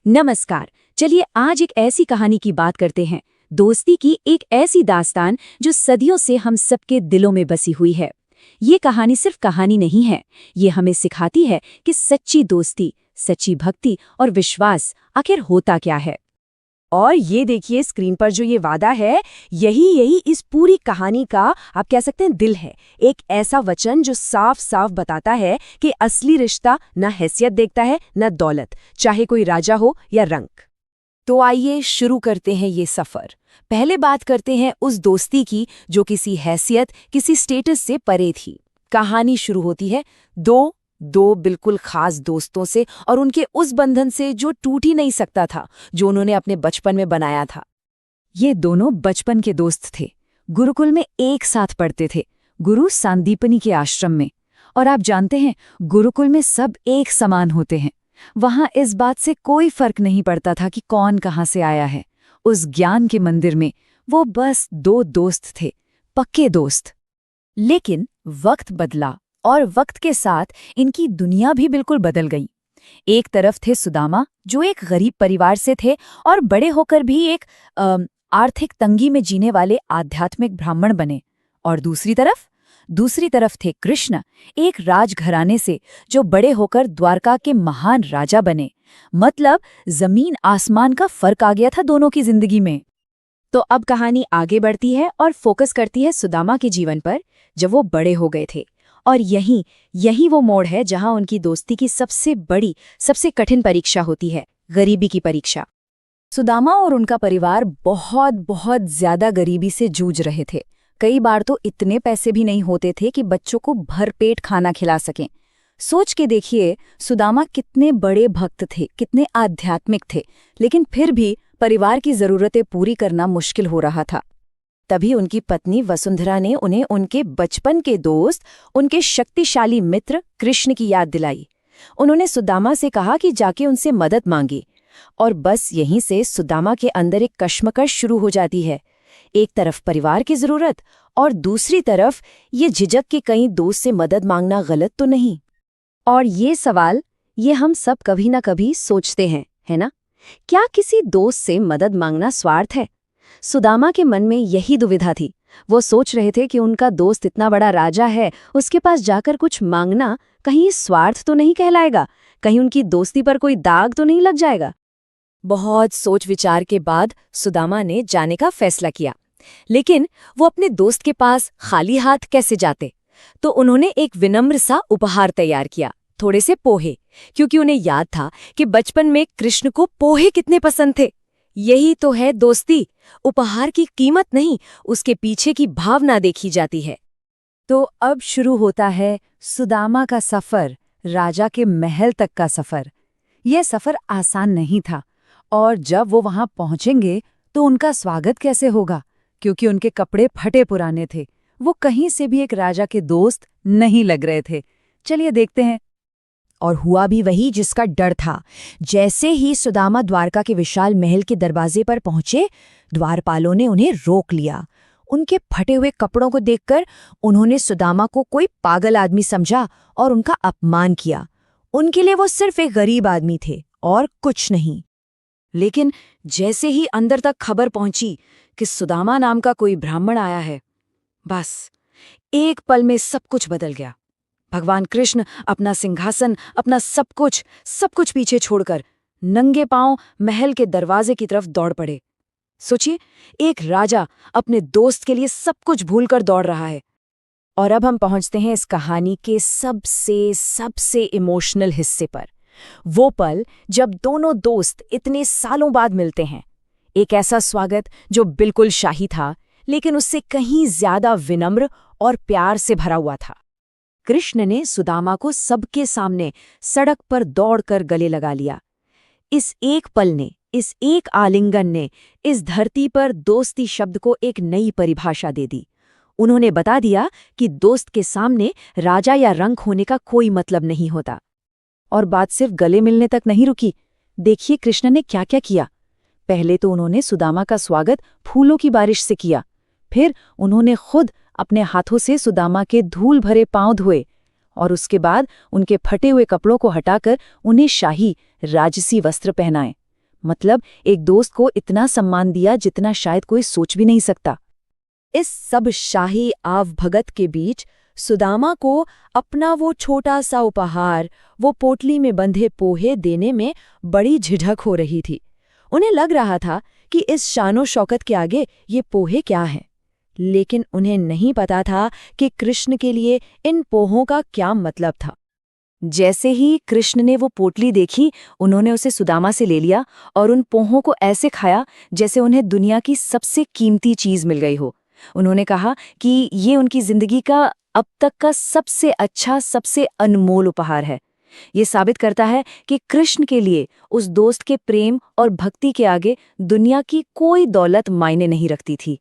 नमस्कार। चलिए आज एक ऐसी कहानी की बात करते हैं, दोस्ती की एक ऐसी दास्तान जो सदियों से हम सबके दिलों में बसी हुई है। ये कहानी सिर्फ कहानी नहीं है, ये हमें सिखाती है कि सच्ची दोस्ती, सच्ची भक्ति और विश्वास आखिर होता क्या है। और ये देखिए स्क्रीन पर जो ये वादा है, यही इस पूरी कहानी का आप कह सकते हैं दिल है। एक ऐसा वचन जो साफ साफ बताता है कि असली रिश्ता न हैसियत देखता है न दौलत, चाहे कोई राजा हो या रंग। तो आइए शुरू करते हैं ये सफर। पहले बात करते हैं उस दोस्ती की जो किसी हैसियत, किसी स्टेटस से परे थी। कहानी शुरू होती है दो बिल्कुल खास दोस्तों से और उनके उस बंधन से जो टूट ही नहीं सकता था, जो उन्होंने अपने बचपन में बनाया था। ये दोनों बचपन के दोस्त थे, गुरुकुल में एक साथ पढ़ते थे, गुरु सांदीपनी के आश्रम में। और आप जानते हैं, गुरुकुल में सब एक समान होते हैं। वहां इस बात से कोई फर्क नहीं पड़ता था कि कौन कहाँ से आया है। उस ज्ञान के मंदिर में वो बस दो दोस्त थे, पक्के दोस्त। लेकिन वक्त बदला और वक्त के साथ इनकी दुनिया भी बिल्कुल बदल गई। एक तरफ थे सुदामा, जो एक गरीब परिवार से थे और बड़े होकर भी एक आर्थिक तंगी में जीने वाले आध्यात्मिक ब्राह्मण बने। और दूसरी तरफ थे कृष्ण, एक राजघराने से जो बड़े होकर द्वारका के महान राजा बने। मतलब जमीन आसमान का फर्क आ गया था दोनों की जिंदगी में। तो अब कहानी आगे बढ़ती है और फोकस करती है सुदामा के जीवन पर, जब वो बड़े हो गए थे। और यही वो मोड़ है जहां उनकी दोस्ती की सबसे बड़ी, सबसे कठिन परीक्षा होती है, गरीबी की परीक्षा। सुदामा और उनका परिवार बहुत ज्यादा गरीबी से जूझ रहे थे। कई बार तो इतने पैसे भी नहीं होते थे कि बच्चों को भरपेट खाना खिला सकें। सोच के देखिए, सुदामा कितने बड़े भक्त थे, कितने आध्यात्मिक थे, लेकिन फिर भी परिवार की जरूरतें पूरी करना मुश्किल हो रहा था। तभी उनकी पत्नी वसुंधरा ने उन्हें उनके बचपन के दोस्त, उनके शक्तिशाली मित्र कृष्ण की याद दिलाई। उन्होंने सुदामा से कहा कि जाके उनसे मदद मांगे। और बस यहीं से सुदामा के अंदर एक कश्मकश शुरू हो जाती है। एक तरफ परिवार की जरूरत और दूसरी तरफ ये झिझक कि कहीं दोस्त से मदद मांगना गलत तो नहीं। और ये सवाल ये हम सब कभी ना कभी सोचते हैं, है ना? क्या किसी दोस्त से मदद मांगना स्वार्थ है? सुदामा के मन में यही दुविधा थी। वो सोच रहे थे कि उनका दोस्त इतना बड़ा राजा है, उसके पास जाकर कुछ मांगना कहीं स्वार्थ तो नहीं कहलाएगा, कहीं उनकी दोस्ती पर कोई दाग तो नहीं लग जाएगा। बहुत सोच विचार के बाद सुदामा ने जाने का फैसला किया। लेकिन वो अपने दोस्त के पास खाली हाथ कैसे जाते? तो उन्होंने एक विनम्र सा उपहार तैयार किया, थोड़े से पोहे, क्योंकि उन्हें याद था कि बचपन में कृष्ण को पोहे कितने पसंद थे। यही तो है दोस्ती, उपहार की कीमत नहीं, उसके पीछे की भावना देखी जाती है। तो अब शुरू होता है सुदामा का सफर, राजा के महल तक का सफर। यह सफर आसान नहीं था, और जब वो वहां पहुंचेंगे तो उनका स्वागत कैसे होगा, क्योंकि उनके कपड़े फटे पुराने थे। वो कहीं से भी एक राजा के दोस्त नहीं लग रहे थे। चलिए देखते हैं। और हुआ भी वही जिसका डर था। जैसे ही सुदामा द्वारका के विशाल महल के दरवाजे पर पहुंचे, द्वारपालों ने उन्हें रोक लिया। उनके फटे हुए कपड़ों को देखकर उन्होंने सुदामा को कोई पागल आदमी समझा और उनका अपमान किया। उनके लिए वो सिर्फ एक गरीब आदमी थे और कुछ नहीं। लेकिन जैसे ही अंदर तक खबर पहुंची कि सुदामा नाम का कोई ब्राह्मण आया है, बस एक पल में सब कुछ बदल गया। भगवान कृष्ण अपना सिंहासन, अपना सब कुछ पीछे छोड़कर नंगे पांव महल के दरवाजे की तरफ दौड़ पड़े। सोचिए, एक राजा अपने दोस्त के लिए सब कुछ भूलकर दौड़ रहा है। और अब हम पहुंचते हैं इस कहानी के सबसे इमोशनल हिस्से पर। वो पल जब दोनों दोस्त इतने सालों बाद मिलते हैं। एक ऐसा स्वागत जो बिल्कुल शाही था, लेकिन उससे कहीं ज्यादा विनम्र और प्यार से भरा हुआ था। कृष्ण ने सुदामा को सबके सामने सड़क पर दौड़कर गले लगा लिया। इस एक पल ने, इस एक आलिंगन ने इस धरती पर दोस्ती शब्द को एक नई परिभाषा दे दी। उन्होंने बता दिया कि दोस्त के सामने राजा या रंग होने का कोई मतलब नहीं होता। और बात सिर्फ गले मिलने तक नहीं रुकी। देखिए कृष्ण ने क्या क्या किया। पहले तो उन्होंने सुदामा का स्वागत फूलों की बारिश से किया। फिर उन्होंने खुद अपने हाथों से सुदामा के धूल भरे पांव धोए और उसके बाद उनके फटे हुए कपड़ों को हटाकर उन्हें शाही राजसी वस्त्र पहनाए। मतलब एक दोस्त को इतना सम्मान दिया जितना शायद कोई सोच भी नहीं सकता। इस सब शाही आवभगत के बीच सुदामा को अपना वो छोटा सा उपहार, वो पोटली में बंधे पोहे देने में बड़ी झिझक हो रही थी। उन्हें लग रहा था कि इस शानो शौकत के आगे ये पोहे क्या हैं, लेकिन उन्हें नहीं पता था कि कृष्ण के लिए इन पोहों का क्या मतलब था। जैसे ही कृष्ण ने वो पोटली देखी, उन्होंने उसे सुदामा से ले लिया और उन पोहों को ऐसे खाया जैसे उन्हें दुनिया की सबसे कीमती चीज मिल गई हो। उन्होंने कहा कि ये उनकी जिंदगी का अब तक का सबसे अच्छा, सबसे अनमोल उपहार है। ये साबित करता है कि कृष्ण के लिए उस दोस्त के प्रेम और भक्ति के आगे दुनिया की कोई दौलत मायने नहीं रखती थी।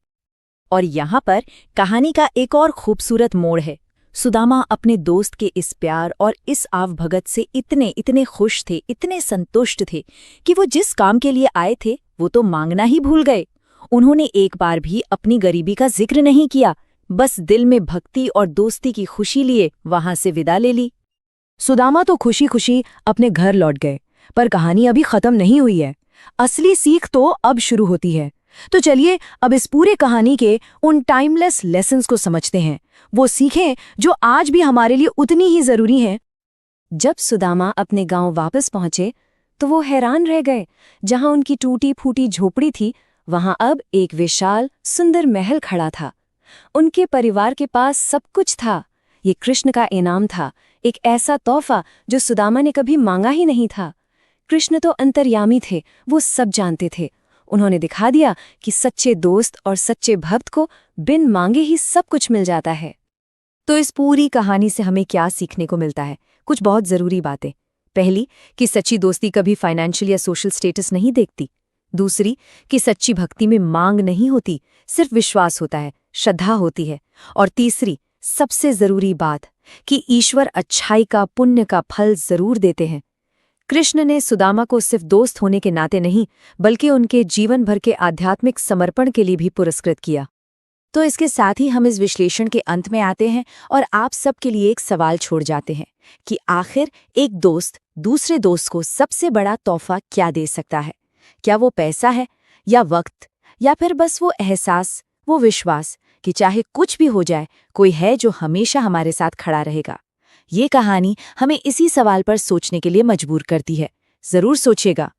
और यहाँ पर कहानी का एक और खूबसूरत मोड़ है। सुदामा अपने दोस्त के इस प्यार और इस आवभगत से इतने खुश थे, इतने संतुष्ट थे कि वो जिस काम के लिए आए थे वो तो मांगना ही भूल गए। उन्होंने एक बार भी अपनी गरीबी का जिक्र नहीं किया, बस दिल में भक्ति और दोस्ती की खुशी लिए वहां से विदा ले ली। सुदामा तो खुशी खुशी अपने घर लौट गए, पर कहानी अभी खत्म नहीं हुई है। असली सीख तो अब शुरू होती है। तो चलिए अब इस पूरे कहानी के उन टाइमलेस लेसन्स को समझते हैं, वो सीखें जो आज भी हमारे लिए उतनी ही जरूरी हैं। जब सुदामा अपने गांव वापस पहुंचे तो वो हैरान रह गए। जहां उनकी टूटी फूटी झोपड़ी थी, वहां अब एक विशाल सुंदर महल खड़ा था। उनके परिवार के पास सब कुछ था। ये कृष्ण का इनाम था, एक ऐसा तोहफा जो सुदामा ने कभी मांगा ही नहीं था। कृष्ण तो अंतर्यामी थे, वो सब जानते थे। उन्होंने दिखा दिया कि सच्चे दोस्त और सच्चे भक्त को बिन मांगे ही सब कुछ मिल जाता है। तो इस पूरी कहानी से हमें क्या सीखने को मिलता है? कुछ बहुत जरूरी बातें। पहली, कि सच्ची दोस्ती कभी फाइनेंशियल या सोशल स्टेटस नहीं देखती। दूसरी, कि सच्ची भक्ति में मांग नहीं होती, सिर्फ विश्वास होता है, श्रद्धा होती है। और तीसरी, सबसे जरूरी बात, कि ईश्वर अच्छाई का, पुण्य का फल जरूर देते हैं। कृष्ण ने सुदामा को सिर्फ दोस्त होने के नाते नहीं, बल्कि उनके जीवन भर के आध्यात्मिक समर्पण के लिए भी पुरस्कृत किया। तो इसके साथ ही हम इस विश्लेषण के अंत में आते हैं और आप सबके लिए एक सवाल छोड़ जाते हैं कि आखिर एक दोस्त दूसरे दोस्त को सबसे बड़ा तोहफा क्या दे सकता है? क्या वो पैसा है, या वक्त, या फिर बस वो एहसास, वो विश्वास कि चाहे कुछ भी हो जाए, कोई है जो हमेशा हमारे साथ खड़ा रहेगा? ये कहानी हमें इसी सवाल पर सोचने के लिए मजबूर करती है। जरूर सोचिएगा।